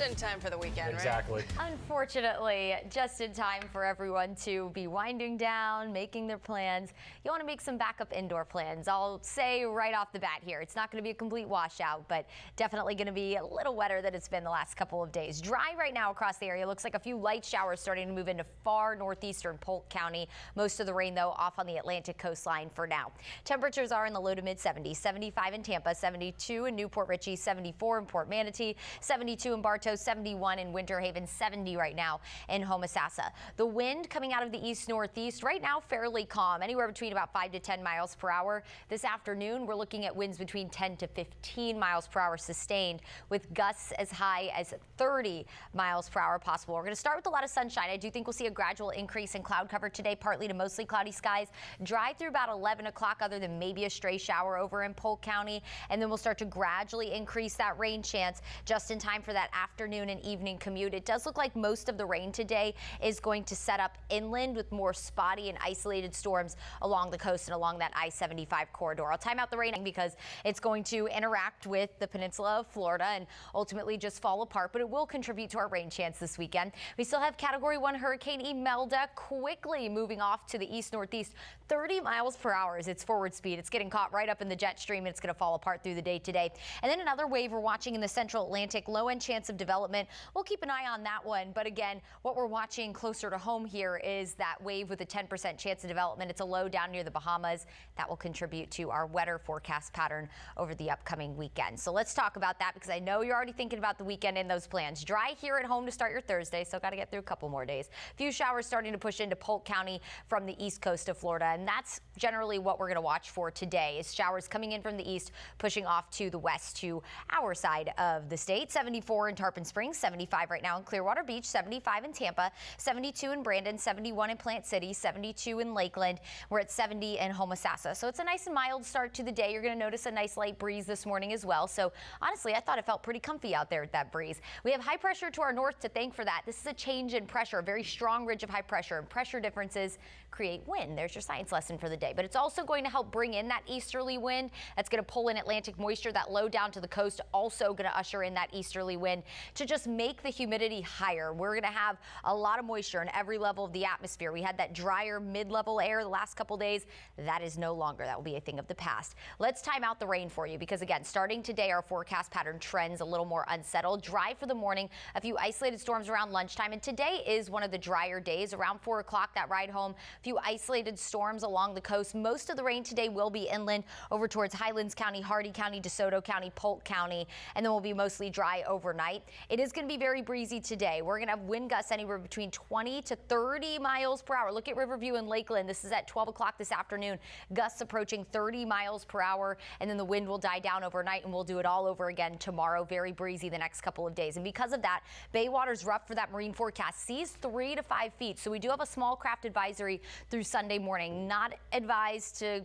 In time for the weekend, Exactly. right? Unfortunately, just in time for everyone to be winding down, making their plans. You want to make some backup indoor plans. I'll say right off the bat here, it's not going to be a complete washout, but definitely going to be a little wetter than it's been the last couple of days. Dry right now across the area. Looks like a few light showers starting to move into far northeastern Polk County. Most of the rain, though, off on the Atlantic coastline for now. Temperatures are in the low to mid 70s. 75 in Tampa, 72 in Newport Richey, 74 in Port Manatee, 72 in Bartow, 71 in Winter Haven, 70 right now in Homosassa. The wind coming out of the east-northeast right now fairly calm, anywhere between about 5 to 10 miles per hour. This afternoon, we're looking at winds between 10 to 15 miles per hour sustained, with gusts as high as 30 miles per hour possible. We're going to start with a lot of sunshine. I do think we'll see a gradual increase in cloud cover today, partly to mostly cloudy skies. Dry through about 11 o'clock, other than maybe a stray shower over in Polk County, and then we'll start to gradually increase that rain chance just in time for that afternoon and evening commute. It does look like most of the rain today is going to set up inland with more spotty and isolated storms along the coast and along that I-75 corridor. I'll time out the rain because it's going to interact with the peninsula of Florida and ultimately just fall apart, but it will contribute to our rain chance this weekend. We still have Category 1 Hurricane Imelda quickly moving off to the east-northeast. 30 miles per hour is its forward speed. It's getting caught right up in the jet stream, and it's going to fall apart through the day today. And then another wave we're watching in the central Atlantic, low-end chance of development. We'll keep an eye on that one. But again, what we're watching closer to home here is that wave with a 10% chance of development. It's a low down near the Bahamas. That will contribute to our wetter forecast pattern over the upcoming weekend. So let's talk about that, because I know you're already thinking about the weekend and those plans. Dry here at home to start your Thursday, so got to get through a couple more days. A few showers starting to push into Polk County from the east coast of Florida, and that's generally what we're going to watch for today, is showers coming in from the east, pushing off to the west to our side of the state. 74 in Tarpon Springs, 75 right now in Clearwater Beach, 75 in Tampa, 72 in Brandon, 71 in Plant City, 72 in Lakeland. We're at 70 in Homosassa. So it's a nice and mild start to the day. You're going to notice a nice light breeze this morning as well. So honestly, I thought it felt pretty comfy out there with that breeze. We have high pressure to our north to thank for that. This is a change in pressure, a very strong ridge of high pressure, and pressure differences create wind. There's your science lesson for the day. But it's also going to help bring in that easterly wind. That's going to pull in Atlantic moisture. That low down to the coast also going to usher in that easterly wind to just make the humidity higher. We're going to have a lot of moisture in every level of the atmosphere. We had that drier mid-level air the last couple days. That is no longer. That will be a thing of the past. Let's time out the rain for you, because again, starting today, our forecast pattern trends a little more unsettled. Dry for the morning, a few isolated storms around lunchtime, and today is one of the drier days. Around 4 o'clock, that ride home, a few isolated storms along the coast. Most of the rain today will be inland over towards Highlands County, Hardee County, DeSoto County, Polk County, and then we'll be mostly dry overnight. It is going to be very breezy today. We're going to have wind gusts anywhere between 20 to 30 miles per hour. Look at Riverview and Lakeland. This is at 12 o'clock this afternoon. Gusts approaching 30 miles per hour, and then the wind will die down overnight, and we'll do it all over again tomorrow. Very breezy the next couple of days. And because of that, bay water's rough for that marine forecast. Seas 3 to 5 feet. So we do have a small craft advisory through Sunday morning. Not advised to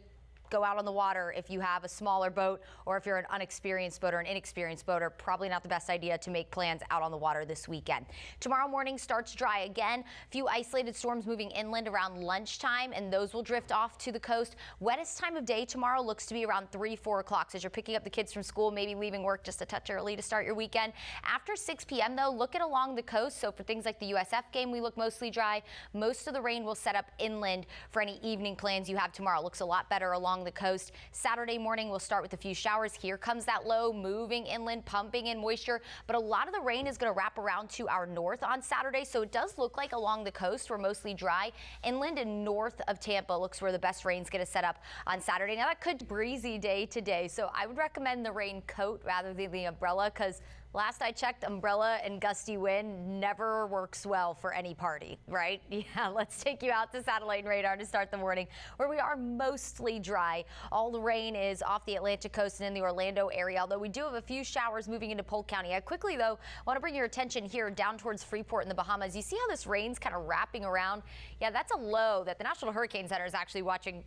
go out on the water if you have a smaller boat, or if you're an unexperienced boater, an inexperienced boater. Probably not the best idea to make plans out on the water this weekend. Tomorrow morning starts dry again. A few isolated storms moving inland around lunchtime, and those will drift off to the coast. Wettest time of day tomorrow looks to be around 3, 4 o'clock. So as you're picking up the kids from school, maybe leaving work just a touch early to start your weekend. After 6 p.m. though, look at along the coast. So for things like the USF game, we look mostly dry. Most of the rain will set up inland for any evening plans you have tomorrow. Looks a lot better along the coast. Saturday morning, we'll start with a few showers. Here comes that low moving inland, pumping in moisture, but a lot of the rain is going to wrap around to our north on Saturday. So it does look like along the coast we're mostly dry. Inland and north of Tampa looks where the best rain's going to set up on Saturday. Now that could be a breezy day today, so I would recommend the raincoat rather than the umbrella, because last I checked, umbrella and gusty wind never works well for any party, right? Yeah, let's take you out to satellite and radar to start the morning, where we are mostly dry. All the rain is off the Atlantic coast and in the Orlando area, although we do have a few showers moving into Polk County. I quickly, though, want to bring your attention here down towards Freeport in the Bahamas. You see how this rain's kind of wrapping around? Yeah, that's a low that the National Hurricane Center is actually watching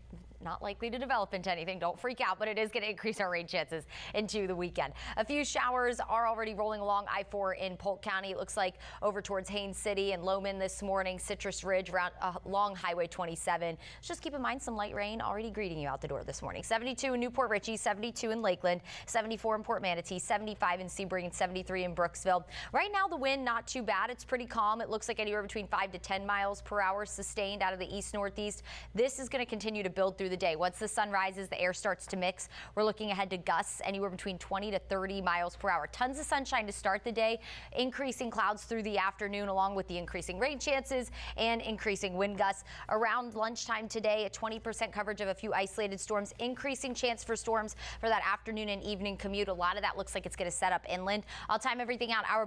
not likely to develop into anything. Don't freak out, but it is going to increase our rain chances into the weekend. A few showers are already rolling along I-4 in Polk County. It looks like over towards Haines City and Lowman this morning, Citrus Ridge around along Highway 27. Just keep in mind some light rain already greeting you out the door this morning. 72 in Newport Richey, 72 in Lakeland, 74 in Port Manatee, 75 in Sebring, and 73 in Brooksville. Right now, the wind not too bad. It's pretty calm. It looks like anywhere between 5 to 10 miles per hour sustained out of the east-northeast. This is going to continue to build through the day. Once the sun rises, the air starts to mix. We're looking ahead to gusts anywhere between 20 to 30 miles per hour. Tons of sunshine to start the day, increasing clouds through the afternoon along with the increasing rain chances and increasing wind gusts. Around lunchtime today, a 20% coverage of a few isolated storms, increasing chance for storms for that afternoon and evening commute. A lot of that looks like it's going to set up inland. I'll time everything out hour by